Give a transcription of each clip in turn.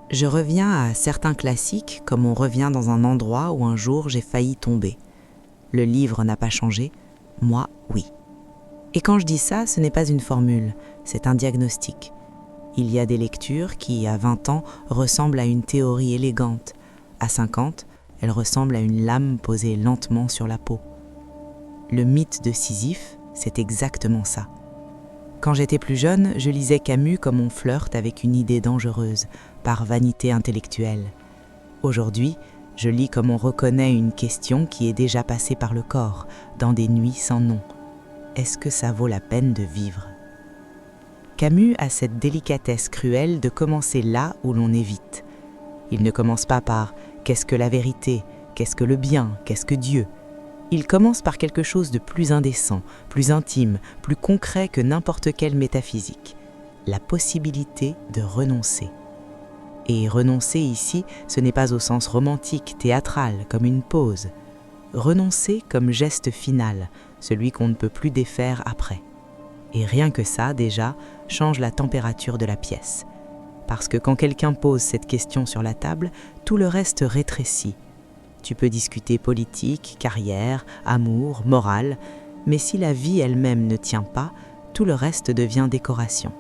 Je reviens à certains classiques comme on revient dans un endroit où un jour j'ai failli tomber. Le livre n'a pas changé, moi oui. Et quand je dis ça, ce n'est pas une formule, c'est un diagnostic. Il y a des lectures qui, à 20 ans, ressemblent à une théorie élégante. À 50, elles ressemblent à une lame posée lentement sur la peau. Le mythe de Sisyphe, c'est exactement ça. Quand j'étais plus jeune, je lisais Camus comme on flirte avec une idée dangereuse, par vanité intellectuelle. Aujourd'hui, je lis comme on reconnaît une question qui est déjà passée par le corps, dans des nuits sans nom. Est-ce que ça vaut la peine de vivre ? Camus a cette délicatesse cruelle de commencer là où l'on évite. Il ne commence pas par « qu'est-ce que la vérité ? Qu'est-ce que le bien ? Qu'est-ce que Dieu ?» Il commence par quelque chose de plus indécent, plus intime, plus concret que n'importe quelle métaphysique. La possibilité de renoncer. Et renoncer ici, ce n'est pas au sens romantique, théâtral, comme une pause. Renoncer comme geste final, celui qu'on ne peut plus défaire après. Et rien que ça, déjà, change la température de la pièce. Parce que quand quelqu'un pose cette question sur la table, tout le reste rétrécit. Tu peux discuter politique, carrière, amour, morale, mais si la vie elle-même ne tient pas, tout le reste devient décoration.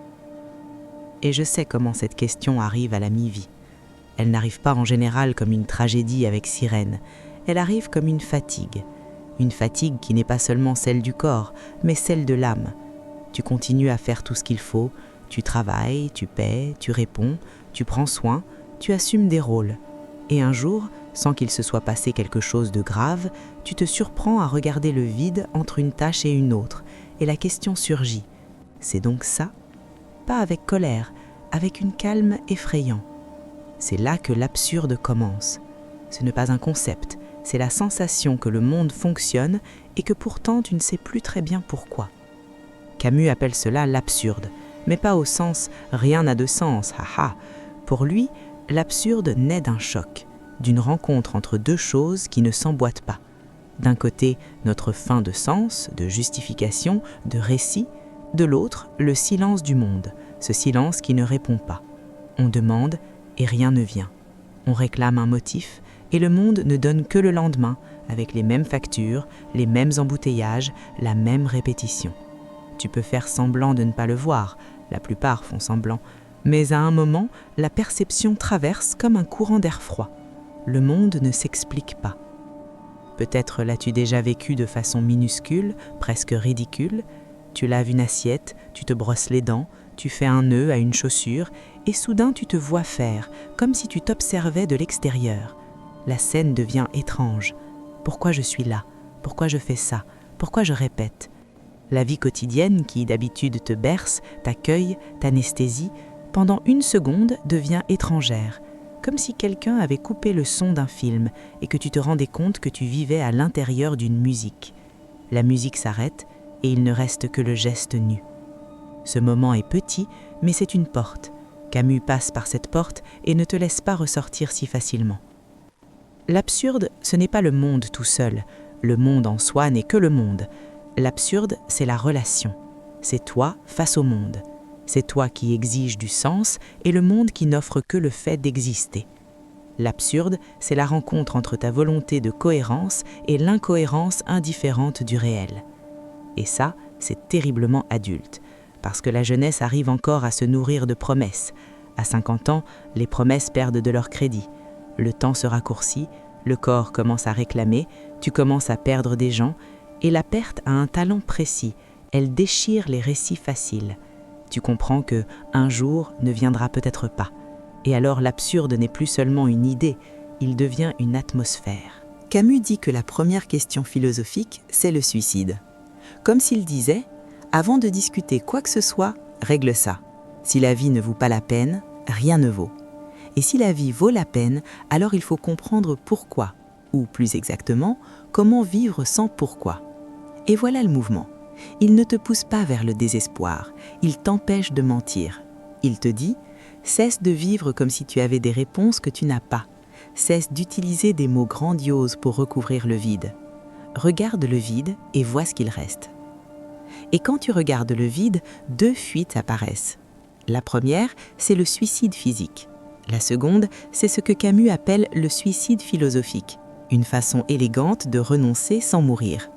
Et je sais comment cette question arrive à la mi-vie. Elle n'arrive pas en général comme une tragédie avec sirène, elle arrive comme une fatigue qui n'est pas seulement celle du corps, mais celle de l'âme. Tu continues à faire tout ce qu'il faut, tu travailles, tu paies, tu réponds, tu prends soin, tu assumes des rôles. Et un jour, sans qu'il se soit passé quelque chose de grave, tu te surprends à regarder le vide entre une tâche et une autre, et la question surgit. C'est donc ça ? Pas avec colère, avec une calme effrayant. C'est là que l'absurde commence. Ce n'est pas un concept, c'est la sensation que le monde fonctionne et que pourtant tu ne sais plus très bien pourquoi. Camus appelle cela l'absurde, mais pas au sens « rien n'a de sens, haha ». Pour lui, l'absurde naît d'un choc, d'une rencontre entre deux choses qui ne s'emboîtent pas. D'un côté, notre fin de sens, de justification, de récit, de l'autre, le silence du monde, ce silence qui ne répond pas. On demande et rien ne vient. On réclame un motif et le monde ne donne que le lendemain, avec les mêmes factures, les mêmes embouteillages, la même répétition. Tu peux faire semblant de ne pas le voir, la plupart font semblant, mais à un moment, la perception traverse comme un courant d'air froid. Le monde ne s'explique pas. Peut-être l'as-tu déjà vécu de façon minuscule, presque ridicule. Tu laves une assiette, tu te brosses les dents, tu fais un nœud à une chaussure et soudain tu te vois faire, comme si tu t'observais de l'extérieur. La scène devient étrange. Pourquoi je suis là ? Pourquoi je fais ça ? Pourquoi je répète ? La vie quotidienne qui d'habitude te berce, t'accueille, t'anesthésie, pendant une seconde devient étrangère, comme si quelqu'un avait coupé le son d'un film et que tu te rendais compte que tu vivais à l'intérieur d'une musique. La musique s'arrête et il ne reste que le geste nu. Ce moment est petit, mais c'est une porte. Camus passe par cette porte et ne te laisse pas ressortir si facilement. L'absurde, ce n'est pas le monde tout seul. Le monde en soi n'est que le monde. L'absurde, c'est la relation. C'est toi face au monde. C'est toi qui exige du sens et le monde qui n'offre que le fait d'exister. L'absurde, c'est la rencontre entre ta volonté de cohérence et l'incohérence indifférente du réel. Et ça, c'est terriblement adulte, parce que la jeunesse arrive encore à se nourrir de promesses. À 50 ans, les promesses perdent de leur crédit. Le temps se raccourcit, le corps commence à réclamer, tu commences à perdre des gens, et la perte a un talent précis, elle déchire les récits faciles. Tu comprends que un jour ne viendra peut-être pas. Et alors l'absurde n'est plus seulement une idée, il devient une atmosphère. Camus dit que la première question philosophique, c'est le suicide. Comme s'il disait, avant de discuter quoi que ce soit, règle ça. Si la vie ne vaut pas la peine, rien ne vaut. Et si la vie vaut la peine, alors il faut comprendre pourquoi, ou plus exactement, comment vivre sans pourquoi. Et voilà le mouvement. Il ne te pousse pas vers le désespoir, il t'empêche de mentir. Il te dit, cesse de vivre comme si tu avais des réponses que tu n'as pas. Cesse d'utiliser des mots grandioses pour recouvrir le vide. Regarde le vide et vois ce qu'il reste. Et quand tu regardes le vide, deux fuites apparaissent. La première, c'est le suicide physique. La seconde, c'est ce que Camus appelle le suicide philosophique, une façon élégante de renoncer sans mourir.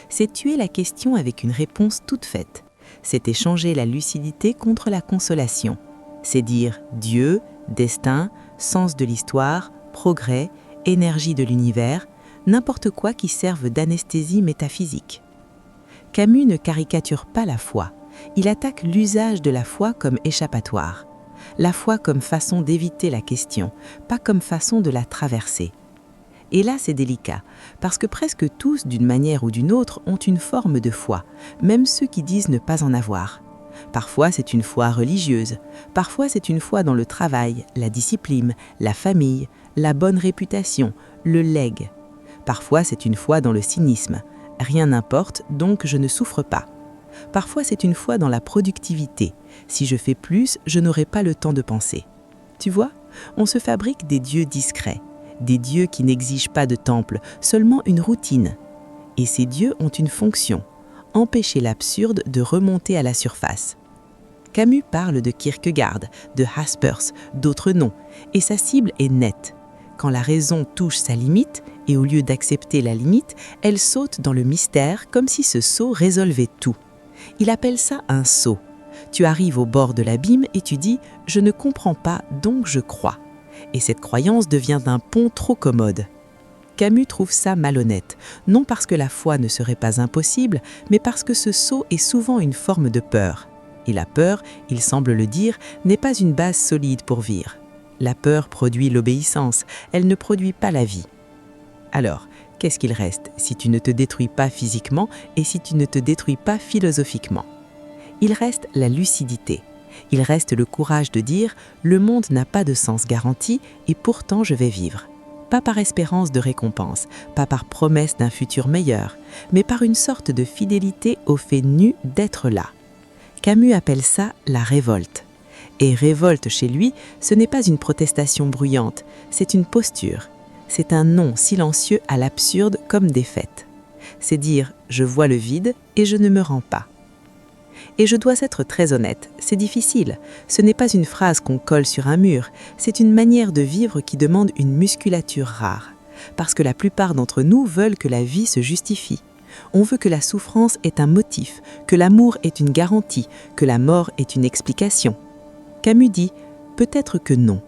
C'est tuer la question avec une réponse toute faite. C'est échanger la lucidité contre la consolation. C'est dire Dieu, destin, sens de l'histoire, progrès, énergie de l'univers, n'importe quoi qui serve d'anesthésie métaphysique. Camus ne caricature pas la foi. Il attaque l'usage de la foi comme échappatoire. La foi comme façon d'éviter la question, pas comme façon de la traverser. Et là, c'est délicat, parce que presque tous, d'une manière ou d'une autre, ont une forme de foi, même ceux qui disent ne pas en avoir. Parfois, c'est une foi religieuse, parfois c'est une foi dans le travail, la discipline, la famille, la bonne réputation, le legs. Parfois, c'est une foi dans le cynisme. Rien n'importe, donc je ne souffre pas. Parfois, c'est une foi dans la productivité. Si je fais plus, je n'aurai pas le temps de penser. Tu vois, on se fabrique des dieux discrets, des dieux qui n'exigent pas de temple, seulement une routine. Et ces dieux ont une fonction, empêcher l'absurde de remonter à la surface. Camus parle de Kierkegaard, de Jaspers, d'autres noms, et sa cible est nette. Quand la raison touche sa limite, et au lieu d'accepter la limite, elle saute dans le mystère comme si ce saut résolvait tout. Il appelle ça un saut. Tu arrives au bord de l'abîme et tu dis « je ne comprends pas, donc je crois ». Et cette croyance devient un pont trop commode. Camus trouve ça malhonnête, non parce que la foi ne serait pas impossible, mais parce que ce saut est souvent une forme de peur. Et la peur, il semble le dire, n'est pas une base solide pour vivre. La peur produit l'obéissance, elle ne produit pas la vie. Alors, qu'est-ce qu'il reste si tu ne te détruis pas physiquement et si tu ne te détruis pas philosophiquement? Il reste la lucidité. Il reste le courage de dire « le monde n'a pas de sens garanti et pourtant je vais vivre ». Pas par espérance de récompense, pas par promesse d'un futur meilleur, mais par une sorte de fidélité au fait nu d'être là. Camus appelle ça la révolte. Et révolte chez lui, ce n'est pas une protestation bruyante, c'est une posture. C'est un non silencieux à l'absurde comme défaite. C'est dire « je vois le vide et je ne me rends pas ». Et je dois être très honnête, c'est difficile. Ce n'est pas une phrase qu'on colle sur un mur, c'est une manière de vivre qui demande une musculature rare. Parce que la plupart d'entre nous veulent que la vie se justifie. On veut que la souffrance est un motif, que l'amour est une garantie, que la mort est une explication. Camus dit « peut-être que non ».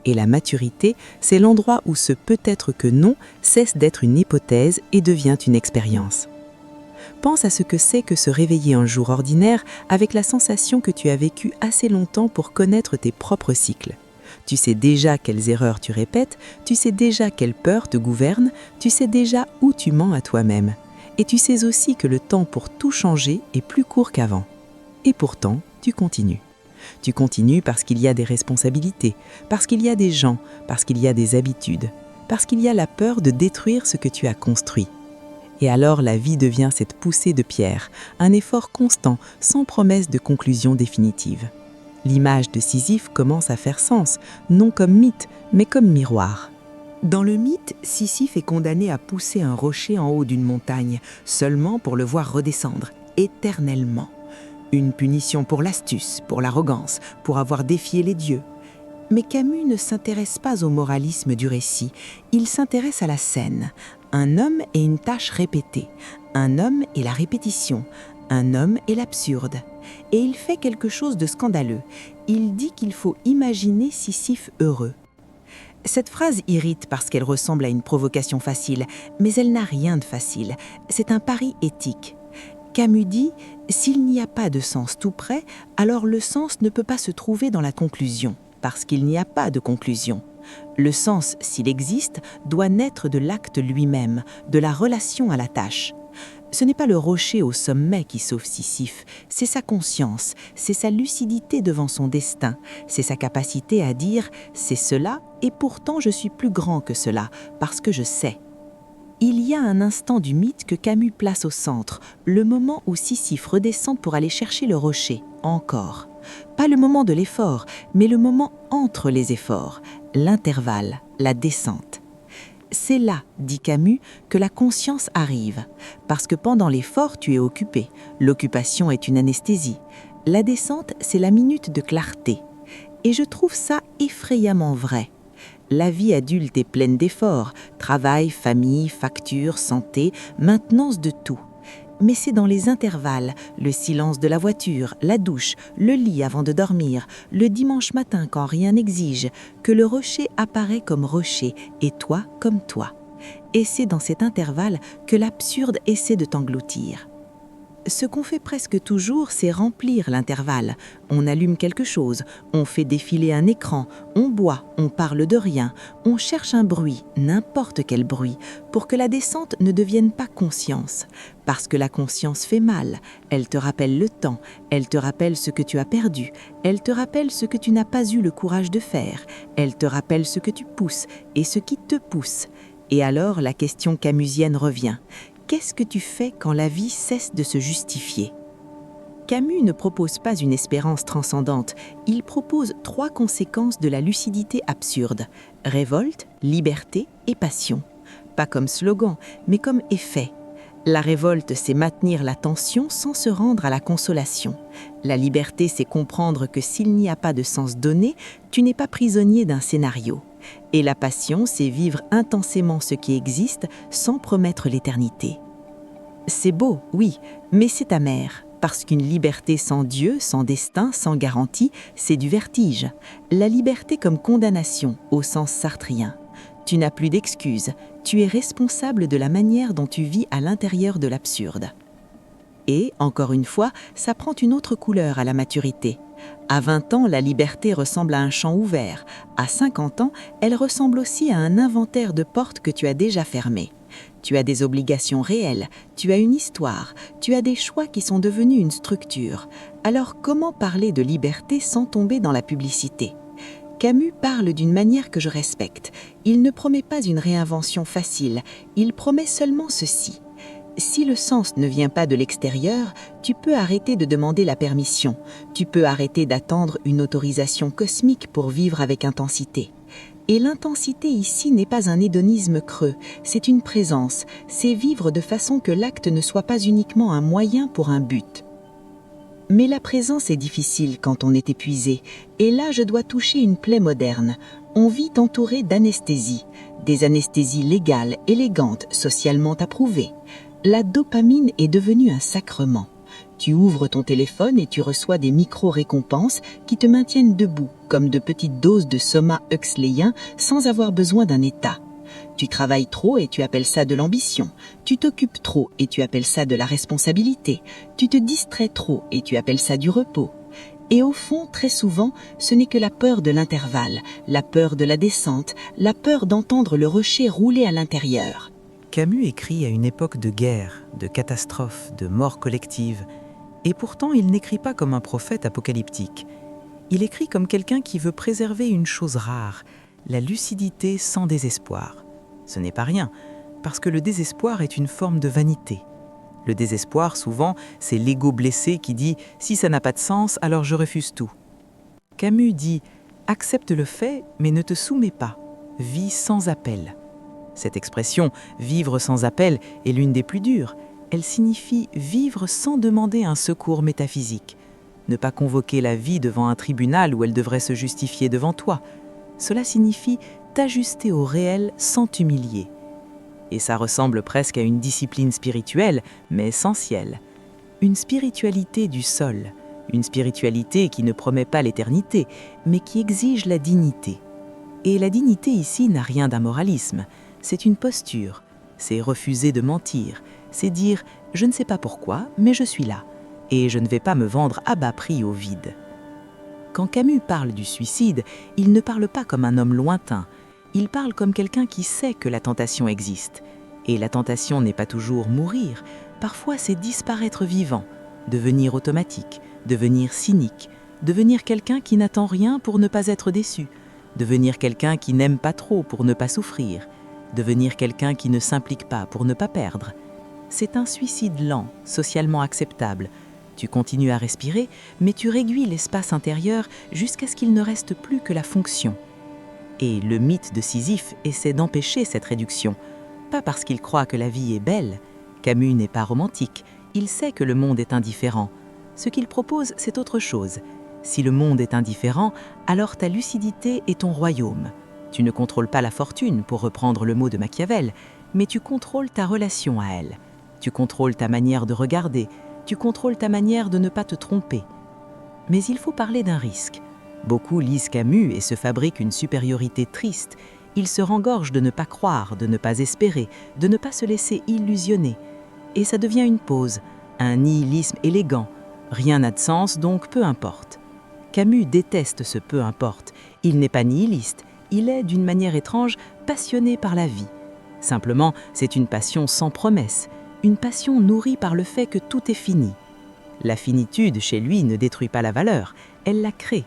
Et la maturité, c'est l'endroit où ce peut-être que non cesse d'être une hypothèse et devient une expérience. Pense à ce que c'est que se réveiller un jour ordinaire avec la sensation que tu as vécu assez longtemps pour connaître tes propres cycles. Tu sais déjà quelles erreurs tu répètes, tu sais déjà quelle peur te gouverne, tu sais déjà où tu mens à toi-même. Et tu sais aussi que le temps pour tout changer est plus court qu'avant. Et pourtant, tu continues. Tu continues parce qu'il y a des responsabilités, parce qu'il y a des gens, parce qu'il y a des habitudes, parce qu'il y a la peur de détruire ce que tu as construit. Et alors la vie devient cette poussée de pierre, un effort constant, sans promesse de conclusion définitive. L'image de Sisyphe commence à faire sens, non comme mythe, mais comme miroir. Dans le mythe, Sisyphe est condamné à pousser un rocher en haut d'une montagne, seulement pour le voir redescendre, éternellement. Une punition pour l'astuce, pour l'arrogance, pour avoir défié les dieux. Mais Camus ne s'intéresse pas au moralisme du récit, il s'intéresse à la scène. Un homme et une tâche répétée, un homme et la répétition, un homme et l'absurde. Et il fait quelque chose de scandaleux. Il dit qu'il faut imaginer Sisyphe heureux. Cette phrase irrite parce qu'elle ressemble à une provocation facile, mais elle n'a rien de facile. C'est un pari éthique. Camus dit « s'il n'y a pas de sens tout près, alors le sens ne peut pas se trouver dans la conclusion, parce qu'il n'y a pas de conclusion. Le sens, s'il existe, doit naître de l'acte lui-même, de la relation à la tâche. Ce n'est pas le rocher au sommet qui sauve Sisyphe, c'est sa conscience, c'est sa lucidité devant son destin, c'est sa capacité à dire « c'est cela et pourtant je suis plus grand que cela, parce que je sais ». Il y a un instant du mythe que Camus place au centre, le moment où Sisyphe redescend pour aller chercher le rocher, encore. Pas le moment de l'effort, mais le moment entre les efforts, l'intervalle, la descente. C'est là, dit Camus, que la conscience arrive, parce que pendant l'effort, tu es occupé. L'occupation est une anesthésie. La descente, c'est la minute de clarté. Et je trouve ça effrayamment vrai. La vie adulte est pleine d'efforts, travail, famille, factures, santé, maintenance de tout. Mais c'est dans les intervalles, le silence de la voiture, la douche, le lit avant de dormir, le dimanche matin quand rien n'exige, que le rocher apparaît comme rocher et toi comme toi. Et c'est dans cet intervalle que l'absurde essaie de t'engloutir. Ce qu'on fait presque toujours, c'est remplir l'intervalle. On allume quelque chose, on fait défiler un écran, on boit, on parle de rien, on cherche un bruit, n'importe quel bruit, pour que la descente ne devienne pas conscience. Parce que la conscience fait mal, elle te rappelle le temps, elle te rappelle ce que tu as perdu, elle te rappelle ce que tu n'as pas eu le courage de faire, elle te rappelle ce que tu pousses et ce qui te pousse. Et alors la question camusienne revient. Qu'est-ce que tu fais quand la vie cesse de se justifier ? Camus ne propose pas une espérance transcendante, il propose 3 conséquences de la lucidité absurde, révolte, liberté et passion. Pas comme slogan, mais comme effet. La révolte, c'est maintenir la tension sans se rendre à la consolation. La liberté, c'est comprendre que s'il n'y a pas de sens donné, tu n'es pas prisonnier d'un scénario. Et la passion, c'est vivre intensément ce qui existe sans promettre l'éternité. C'est beau, oui, mais c'est amer, parce qu'une liberté sans Dieu, sans destin, sans garantie, c'est du vertige. La liberté comme condamnation, au sens sartrien. Tu n'as plus d'excuses, tu es responsable de la manière dont tu vis à l'intérieur de l'absurde. Et, encore une fois, ça prend une autre couleur à la maturité. À 20 ans, la liberté ressemble à un champ ouvert. À 50 ans, elle ressemble aussi à un inventaire de portes que tu as déjà fermées. Tu as des obligations réelles, tu as une histoire, tu as des choix qui sont devenus une structure. Alors comment parler de liberté sans tomber dans la publicité ? Camus parle d'une manière que je respecte. Il ne promet pas une réinvention facile, il promet seulement ceci. Si le sens ne vient pas de l'extérieur, tu peux arrêter de demander la permission, tu peux arrêter d'attendre une autorisation cosmique pour vivre avec intensité. Et l'intensité ici n'est pas un hédonisme creux, c'est une présence, c'est vivre de façon que l'acte ne soit pas uniquement un moyen pour un but. Mais la présence est difficile quand on est épuisé, et là je dois toucher une plaie moderne. On vit entouré d'anesthésie, des anesthésies légales, élégantes, socialement approuvées. La dopamine est devenue un sacrement. Tu ouvres ton téléphone et tu reçois des micro-récompenses qui te maintiennent debout, comme de petites doses de soma huxleyien sans avoir besoin d'un état. Tu travailles trop et tu appelles ça de l'ambition. Tu t'occupes trop et tu appelles ça de la responsabilité. Tu te distrais trop et tu appelles ça du repos. Et au fond, très souvent, ce n'est que la peur de l'intervalle, la peur de la descente, la peur d'entendre le rocher rouler à l'intérieur. Camus écrit à une époque de guerre, de catastrophe, de mort collective. Et pourtant, il n'écrit pas comme un prophète apocalyptique. Il écrit comme quelqu'un qui veut préserver une chose rare, la lucidité sans désespoir. Ce n'est pas rien, parce que le désespoir est une forme de vanité. Le désespoir, souvent, c'est l'ego blessé qui dit « si ça n'a pas de sens, alors je refuse tout ». Camus dit « accepte le fait, mais ne te soumets pas, vis sans appel ». Cette expression « vivre sans appel » est l'une des plus dures. Elle signifie vivre sans demander un secours métaphysique. Ne pas convoquer la vie devant un tribunal où elle devrait se justifier devant toi. Cela signifie t'ajuster au réel sans t'humilier. Et ça ressemble presque à une discipline spirituelle, mais essentielle. Une spiritualité du sol, une spiritualité qui ne promet pas l'éternité, mais qui exige la dignité. Et la dignité ici n'a rien d'un moralisme. C'est une posture, c'est refuser de mentir, c'est dire « je ne sais pas pourquoi, mais je suis là, et je ne vais pas me vendre à bas prix au vide ». Quand Camus parle du suicide, il ne parle pas comme un homme lointain, il parle comme quelqu'un qui sait que la tentation existe. Et la tentation n'est pas toujours mourir, parfois c'est disparaître vivant, devenir automatique, devenir cynique, devenir quelqu'un qui n'attend rien pour ne pas être déçu, devenir quelqu'un qui n'aime pas trop pour ne pas souffrir, devenir quelqu'un qui ne s'implique pas pour ne pas perdre. C'est un suicide lent, socialement acceptable. Tu continues à respirer, mais tu réduis l'espace intérieur jusqu'à ce qu'il ne reste plus que la fonction. Et le mythe de Sisyphe essaie d'empêcher cette réduction. Pas parce qu'il croit que la vie est belle. Camus n'est pas romantique, il sait que le monde est indifférent. Ce qu'il propose, c'est autre chose. Si le monde est indifférent, alors ta lucidité est ton royaume. Tu ne contrôles pas la fortune, pour reprendre le mot de Machiavel, mais tu contrôles ta relation à elle. Tu contrôles ta manière de regarder, tu contrôles ta manière de ne pas te tromper. Mais il faut parler d'un risque. Beaucoup lisent Camus et se fabriquent une supériorité triste. Ils se rengorgent de ne pas croire, de ne pas espérer, de ne pas se laisser illusionner. Et ça devient une pose, un nihilisme élégant. Rien n'a de sens, donc peu importe. Camus déteste ce peu importe. Il n'est pas nihiliste, il est, d'une manière étrange, passionné par la vie. Simplement, c'est une passion sans promesse, une passion nourrie par le fait que tout est fini. La finitude, chez lui, ne détruit pas la valeur, elle la crée.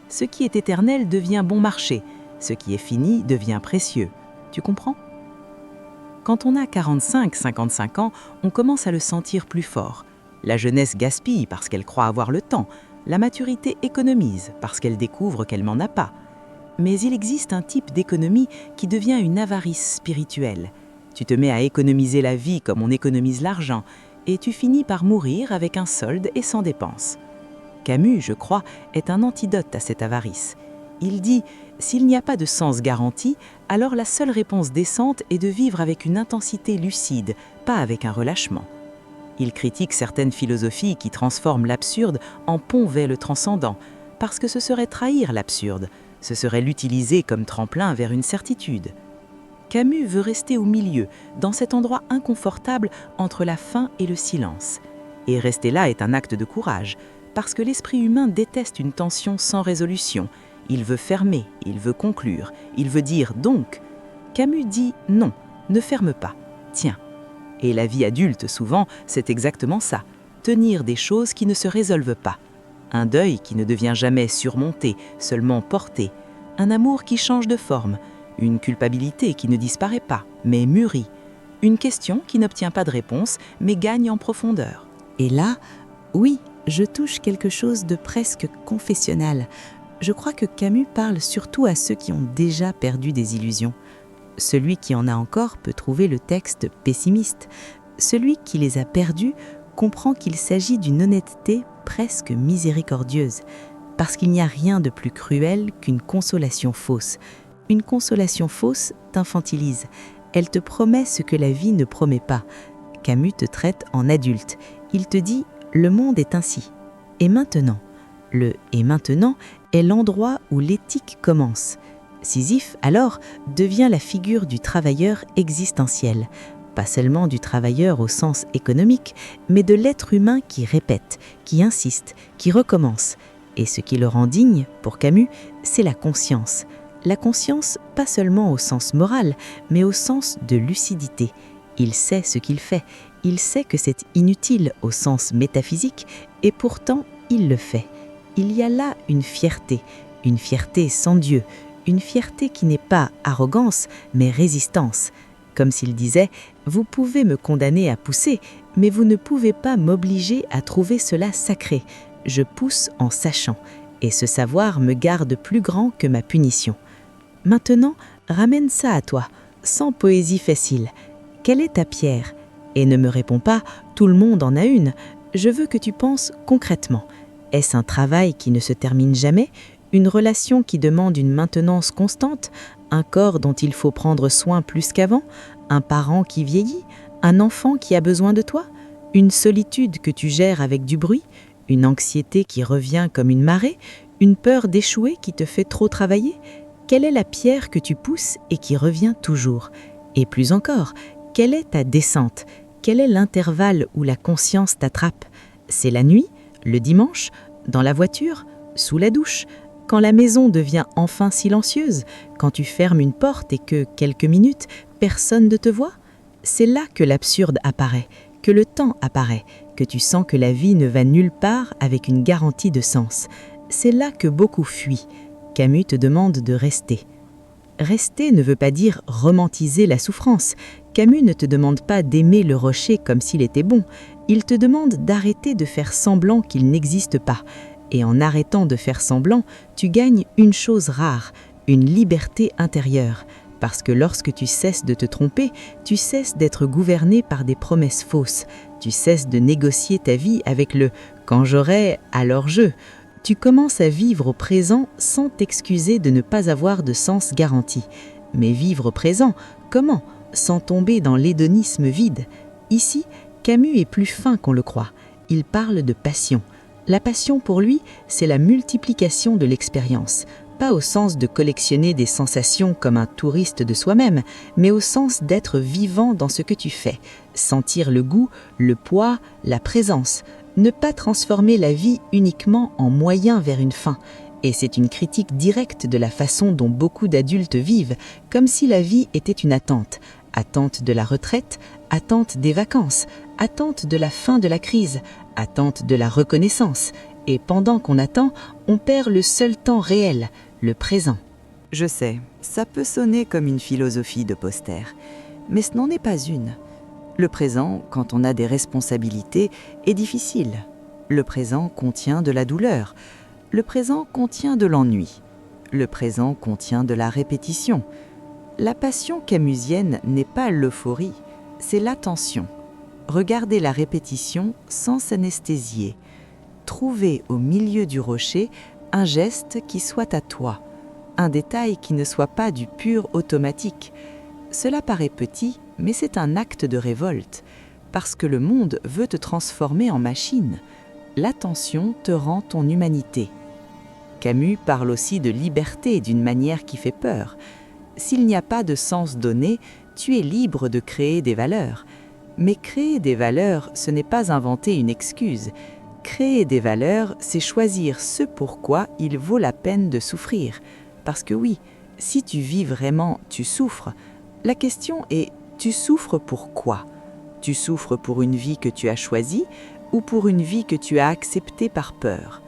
Ce qui est éternel devient bon marché, ce qui est fini devient précieux. Tu comprends ? Quand on a 45, 55 ans, on commence à le sentir plus fort. La jeunesse gaspille parce qu'elle croit avoir le temps. La maturité économise parce qu'elle découvre qu'elle n'en a pas. Mais il existe un type d'économie qui devient une avarice spirituelle. Tu te mets à économiser la vie comme on économise l'argent, et tu finis par mourir avec un solde et sans dépense. Camus, je crois, est un antidote à cette avarice. Il dit « S'il n'y a pas de sens garanti, alors la seule réponse décente est de vivre avec une intensité lucide, pas avec un relâchement. » Il critique certaines philosophies qui transforment l'absurde en pont vers le transcendant, parce que ce serait trahir l'absurde, ce serait l'utiliser comme tremplin vers une certitude. Camus veut rester au milieu, dans cet endroit inconfortable entre la fin et le silence. Et rester là est un acte de courage, parce que l'esprit humain déteste une tension sans résolution. Il veut fermer, il veut conclure, il veut dire donc. Camus dit non, ne ferme pas, tiens. Et la vie adulte, souvent, c'est exactement ça, tenir des choses qui ne se résolvent pas. Un deuil qui ne devient jamais surmonté, seulement porté. Un amour qui change de forme. Une culpabilité qui ne disparaît pas, mais mûrit. Une question qui n'obtient pas de réponse, mais gagne en profondeur. Et là, oui, je touche quelque chose de presque confessionnal. Je crois que Camus parle surtout à ceux qui ont déjà perdu des illusions. Celui qui en a encore peut trouver le texte pessimiste. Celui qui les a perdus comprend qu'il s'agit d'une honnêteté presque miséricordieuse, parce qu'il n'y a rien de plus cruel qu'une consolation fausse. Une consolation fausse t'infantilise. Elle te promet ce que la vie ne promet pas. Camus te traite en adulte. Il te dit « le monde est ainsi ». Et maintenant ? Le « et maintenant » est l'endroit où l'éthique commence. Sisyphe, alors, devient la figure du travailleur existentiel. Pas seulement du travailleur au sens économique, mais de l'être humain qui répète, qui insiste, qui recommence. Et ce qui le rend digne, pour Camus, c'est la conscience. La conscience, pas seulement au sens moral, mais au sens de lucidité. Il sait ce qu'il fait, il sait que c'est inutile au sens métaphysique, et pourtant il le fait. Il y a là une fierté sans Dieu, une fierté qui n'est pas arrogance, mais résistance. Comme s'il disait « Vous pouvez me condamner à pousser, mais vous ne pouvez pas m'obliger à trouver cela sacré. Je pousse en sachant, et ce savoir me garde plus grand que ma punition. Maintenant, ramène ça à toi, sans poésie facile. Quelle est ta pierre ? Et ne me réponds pas « Tout le monde en a une ». Je veux que tu penses concrètement. Est-ce un travail qui ne se termine jamais ? Une relation qui demande une maintenance constante ? Un corps dont il faut prendre soin plus qu'avant ? Un parent qui vieillit ? Un enfant qui a besoin de toi ? Une solitude que tu gères avec du bruit ? Une anxiété qui revient comme une marée ? Une peur d'échouer qui te fait trop travailler ? Quelle est la pierre que tu pousses et qui revient toujours ? Et plus encore, quelle est ta descente ? Quel est l'intervalle où la conscience t'attrape ? C'est la nuit ? Le dimanche ? Dans la voiture ? Sous la douche ? Quand la maison devient enfin silencieuse, quand tu fermes une porte et que, quelques minutes, personne ne te voit, c'est là que l'absurde apparaît, que le temps apparaît, que tu sens que la vie ne va nulle part avec une garantie de sens. C'est là que beaucoup fuient. Camus te demande de rester. Rester ne veut pas dire romantiser la souffrance. Camus ne te demande pas d'aimer le rocher comme s'il était bon. Il te demande d'arrêter de faire semblant qu'il n'existe pas. Et en arrêtant de faire semblant, tu gagnes une chose rare, une liberté intérieure. Parce que lorsque tu cesses de te tromper, tu cesses d'être gouverné par des promesses fausses. Tu cesses de négocier ta vie avec le « quand j'aurai, alors je ». Tu commences à vivre au présent sans t'excuser de ne pas avoir de sens garanti. Mais vivre au présent, comment? Sans tomber dans l'hédonisme vide. Ici, Camus est plus fin qu'on le croit. Il parle de passion. La passion pour lui, c'est la multiplication de l'expérience. Pas au sens de collectionner des sensations comme un touriste de soi-même, mais au sens d'être vivant dans ce que tu fais. Sentir le goût, le poids, la présence. Ne pas transformer la vie uniquement en moyen vers une fin. Et c'est une critique directe de la façon dont beaucoup d'adultes vivent, comme si la vie était une attente. Attente de la retraite, attente des vacances, attente de la fin de la crise, attente de la reconnaissance. Et pendant qu'on attend, on perd le seul temps réel, le présent. Je sais, ça peut sonner comme une philosophie de poster, mais ce n'en est pas une. Le présent, quand on a des responsabilités, est difficile. Le présent contient de la douleur. Le présent contient de l'ennui. Le présent contient de la répétition. La passion camusienne n'est pas l'euphorie, c'est l'attention. Regardez la répétition sans s'anesthésier. Trouvez au milieu du rocher un geste qui soit à toi, un détail qui ne soit pas du pur automatique. Cela paraît petit, mais c'est un acte de révolte, parce que le monde veut te transformer en machine. L'attention te rend ton humanité. Camus parle aussi de liberté d'une manière qui fait peur. S'il n'y a pas de sens donné, tu es libre de créer des valeurs. Mais créer des valeurs, ce n'est pas inventer une excuse. Créer des valeurs, c'est choisir ce pourquoi il vaut la peine de souffrir. Parce que oui, si tu vis vraiment, tu souffres. La question est, tu souffres pour quoi? Tu souffres pour une vie que tu as choisie ou pour une vie que tu as acceptée par peur?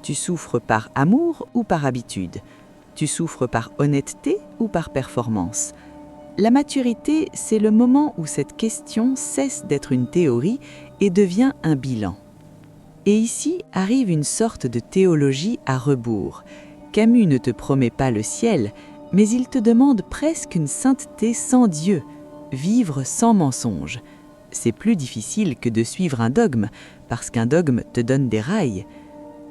Tu souffres par amour ou par habitude? Tu souffres par honnêteté ou par performance? La maturité, c'est le moment où cette question cesse d'être une théorie et devient un bilan. Et ici arrive une sorte de théologie à rebours. Camus ne te promet pas le ciel, mais il te demande presque une sainteté sans Dieu, vivre sans mensonge. C'est plus difficile que de suivre un dogme, parce qu'un dogme te donne des rails.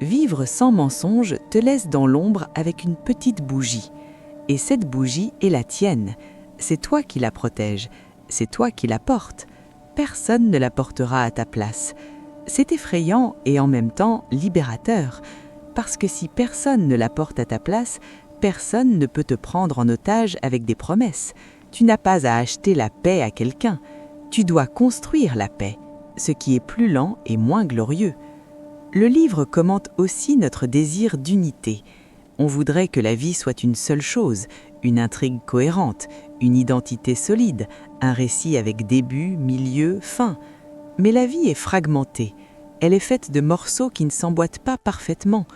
Vivre sans mensonge te laisse dans l'ombre avec une petite bougie. Et cette bougie est la tienne. C'est toi qui la protèges, c'est toi qui la portes. Personne ne la portera à ta place. C'est effrayant et en même temps libérateur, parce que si personne ne la porte à ta place, personne ne peut te prendre en otage avec des promesses. Tu n'as pas à acheter la paix à quelqu'un. Tu dois construire la paix, ce qui est plus lent et moins glorieux. Le livre commente aussi notre désir d'unité. On voudrait que la vie soit une seule chose, une intrigue cohérente, une identité solide, un récit avec début, milieu, fin. Mais la vie est fragmentée. Elle est faite de morceaux qui ne s'emboîtent pas parfaitement.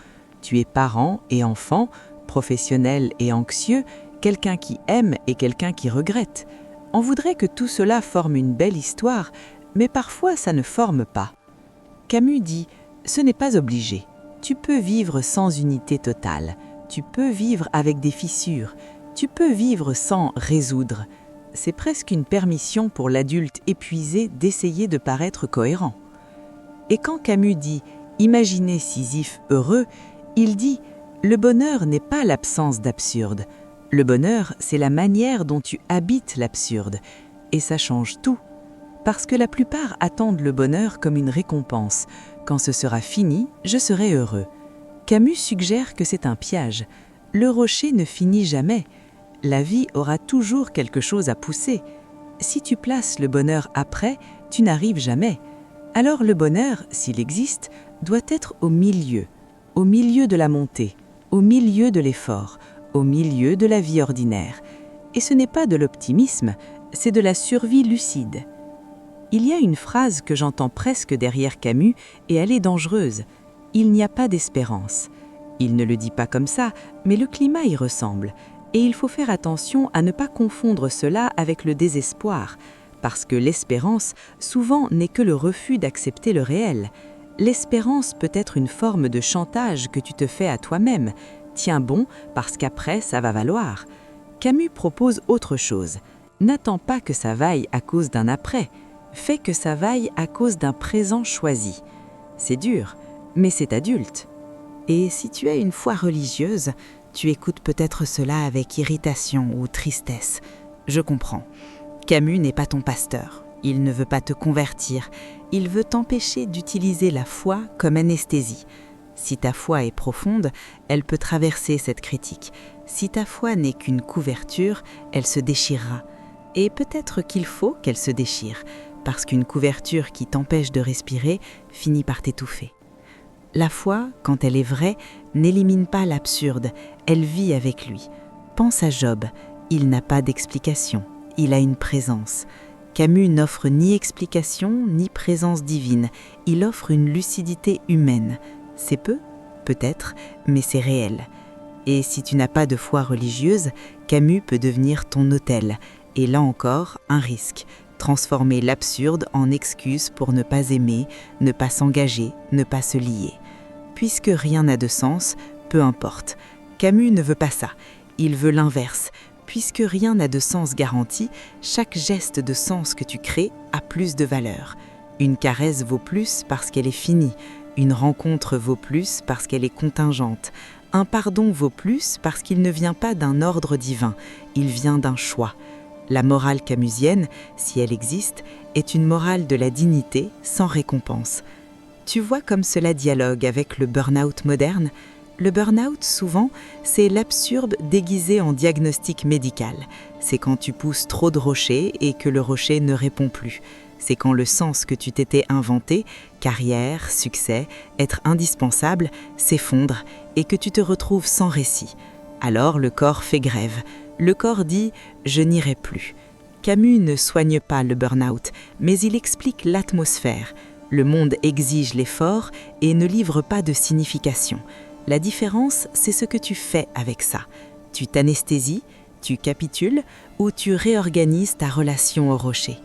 Tu es parent et enfant, professionnel et anxieux, quelqu'un qui aime et quelqu'un qui regrette. On voudrait que tout cela forme une belle histoire, mais parfois ça ne forme pas. Camus dit « Ce n'est pas obligé. Tu peux vivre sans unité totale. Tu peux vivre avec des fissures. Tu peux vivre sans résoudre. » C'est presque une permission pour l'adulte épuisé d'essayer de paraître cohérent. Et quand Camus dit « Imaginez Sisyphe heureux », il dit « Le bonheur n'est pas l'absence d'absurde. Le bonheur, c'est la manière dont tu habites l'absurde. Et ça change tout. Parce que la plupart attendent le bonheur comme une récompense. Quand ce sera fini, je serai heureux. Camus suggère que c'est un piège. Le rocher ne finit jamais. La vie aura toujours quelque chose à pousser. Si tu places le bonheur après, tu n'arrives jamais. Alors le bonheur, s'il existe, doit être au milieu de la montée, au milieu de l'effort, au milieu de la vie ordinaire. Et ce n'est pas de l'optimisme, c'est de la survie lucide. Il y a une phrase que j'entends presque derrière Camus et elle est dangereuse. Il n'y a pas d'espérance. Il ne le dit pas comme ça, mais le climat y ressemble. Et il faut faire attention à ne pas confondre cela avec le désespoir, parce que l'espérance, souvent, n'est que le refus d'accepter le réel. L'espérance peut être une forme de chantage que tu te fais à toi-même. Tiens bon, parce qu'après, ça va valoir. Camus propose autre chose. N'attends pas que ça vaille à cause d'un après. Fais que ça vaille à cause d'un présent choisi. C'est dur, mais c'est adulte. Et si tu as une foi religieuse, tu écoutes peut-être cela avec irritation ou tristesse. Je comprends. Camus n'est pas ton pasteur. Il ne veut pas te convertir. Il veut t'empêcher d'utiliser la foi comme anesthésie. Si ta foi est profonde, elle peut traverser cette critique. Si ta foi n'est qu'une couverture, elle se déchirera. Et peut-être qu'il faut qu'elle se déchire, parce qu'une couverture qui t'empêche de respirer finit par t'étouffer. La foi, quand elle est vraie, n'élimine pas l'absurde, elle vit avec lui. Pense à Job, il n'a pas d'explication, il a une présence. Camus n'offre ni explication ni présence divine, il offre une lucidité humaine. C'est peu, peut-être, mais c'est réel. Et si tu n'as pas de foi religieuse, Camus peut devenir ton autel. Et là encore, un risque. Transformer l'absurde en excuse pour ne pas aimer, ne pas s'engager, ne pas se lier. Puisque rien n'a de sens, peu importe. Camus ne veut pas ça, il veut l'inverse. Puisque rien n'a de sens garanti, chaque geste de sens que tu crées a plus de valeur. Une caresse vaut plus parce qu'elle est finie. Une rencontre vaut plus parce qu'elle est contingente. Un pardon vaut plus parce qu'il ne vient pas d'un ordre divin, il vient d'un choix. La morale camusienne, si elle existe, est une morale de la dignité sans récompense. Tu vois comme cela dialogue avec le burn-out moderne ? Le burn-out, souvent, c'est l'absurde déguisé en diagnostic médical. C'est quand tu pousses trop de rochers et que le rocher ne répond plus. C'est quand le sens que tu t'étais inventé, carrière, succès, être indispensable, s'effondre et que tu te retrouves sans récit. Alors le corps fait grève. Le corps dit « je n'irai plus ». Camus ne soigne pas le burn-out, mais il explique l'atmosphère. Le monde exige l'effort et ne livre pas de signification. La différence, c'est ce que tu fais avec ça. Tu t'anesthésies, tu capitules ou tu réorganises ta relation au rocher.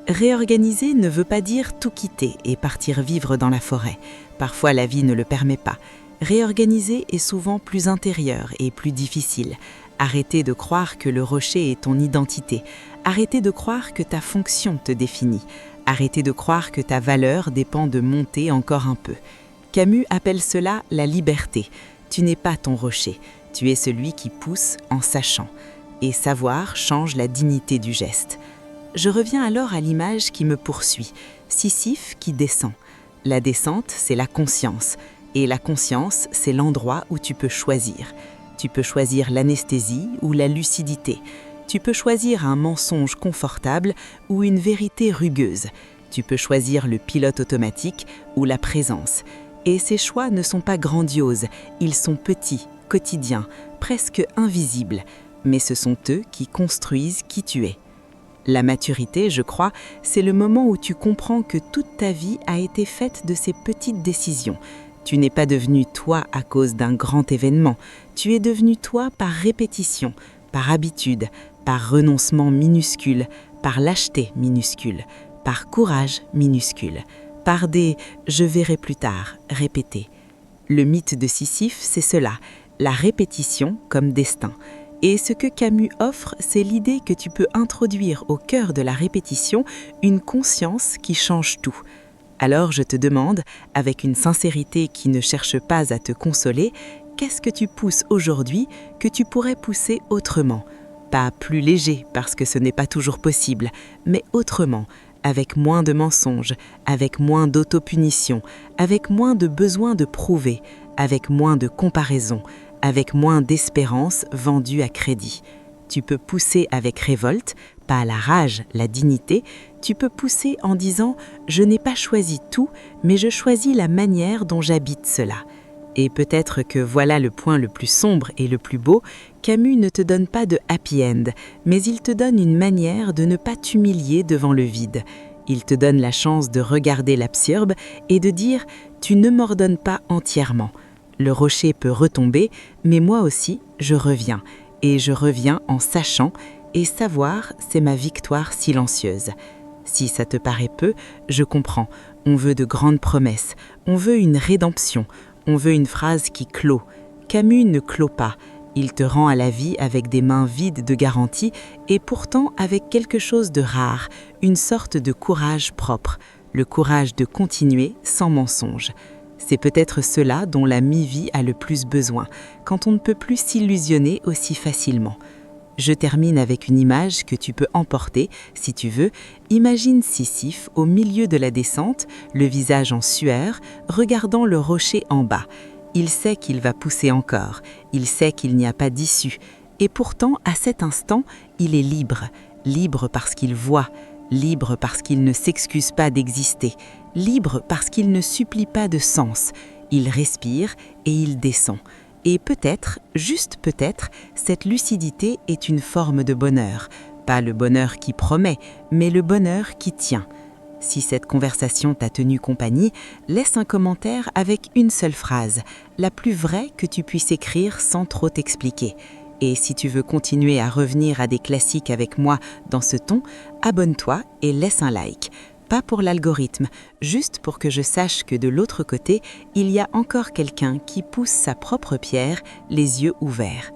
Réorganiser ne veut pas dire tout quitter et partir vivre dans la forêt. Parfois, la vie ne le permet pas. Réorganiser est souvent plus intérieur et plus difficile. Arrêter de croire que le rocher est ton identité. Arrêter de croire que ta fonction te définit. Arrêter de croire que ta valeur dépend de monter encore un peu. Camus appelle cela la liberté. Tu n'es pas ton rocher. Tu es celui qui pousse en sachant. Et savoir change la dignité du geste. Je reviens alors à l'image qui me poursuit, Sisyphe qui descend. La descente, c'est la conscience. Et la conscience, c'est l'endroit où tu peux choisir. Tu peux choisir l'anesthésie ou la lucidité. Tu peux choisir un mensonge confortable ou une vérité rugueuse. Tu peux choisir le pilote automatique ou la présence. Et ces choix ne sont pas grandioses, ils sont petits, quotidiens, presque invisibles. Mais ce sont eux qui construisent qui tu es. La maturité, je crois, c'est le moment où tu comprends que toute ta vie a été faite de ces petites décisions. Tu n'es pas devenu toi à cause d'un grand événement. Tu es devenu toi par répétition, par habitude, par renoncement minuscule, par lâcheté minuscule, par courage minuscule, par des « je verrai plus tard » répétés. Le mythe de Sisyphe, c'est cela, la répétition comme destin. Et ce que Camus offre, c'est l'idée que tu peux introduire au cœur de la répétition une conscience qui change tout. Alors je te demande, avec une sincérité qui ne cherche pas à te consoler, qu'est-ce que tu pousses aujourd'hui que tu pourrais pousser autrement ? Pas plus léger, parce que ce n'est pas toujours possible, mais autrement, avec moins de mensonges, avec moins d'autopunition, avec moins de besoin de prouver, avec moins de comparaison, avec moins d'espérance vendue à crédit. Tu peux pousser avec révolte, pas la rage, la dignité. Tu peux pousser en disant « je n'ai pas choisi tout, mais je choisis la manière dont j'habite cela ». Et peut-être que voilà le point le plus sombre et le plus beau, Camus ne te donne pas de happy end, mais il te donne une manière de ne pas t'humilier devant le vide. Il te donne la chance de regarder l'absurde et de dire « tu ne m'ordonnes pas entièrement ». Le rocher peut retomber, mais moi aussi, je reviens. Et je reviens en sachant, et savoir, c'est ma victoire silencieuse. Si ça te paraît peu, je comprends. On veut de grandes promesses, on veut une rédemption, on veut une phrase qui clôt. Camus ne clôt pas. Il te rend à la vie avec des mains vides de garantie et pourtant avec quelque chose de rare, une sorte de courage propre, le courage de continuer sans mensonge. C'est peut-être cela dont la mi-vie a le plus besoin, quand on ne peut plus s'illusionner aussi facilement. Je termine avec une image que tu peux emporter, si tu veux. Imagine Sisyphe au milieu de la descente, le visage en sueur, regardant le rocher en bas. Il sait qu'il va pousser encore, il sait qu'il n'y a pas d'issue. Et pourtant, à cet instant, il est libre. Libre parce qu'il voit, libre parce qu'il ne s'excuse pas d'exister, libre parce qu'il ne supplie pas de sens. Il respire et il descend. Et peut-être, juste peut-être, cette lucidité est une forme de bonheur. Pas le bonheur qui promet, mais le bonheur qui tient. Si cette conversation t'a tenu compagnie, laisse un commentaire avec une seule phrase, la plus vraie que tu puisses écrire sans trop t'expliquer. Et si tu veux continuer à revenir à des classiques avec moi dans ce ton, abonne-toi et laisse un like. Pas pour l'algorithme, juste pour que je sache que de l'autre côté, il y a encore quelqu'un qui pousse sa propre pierre, les yeux ouverts.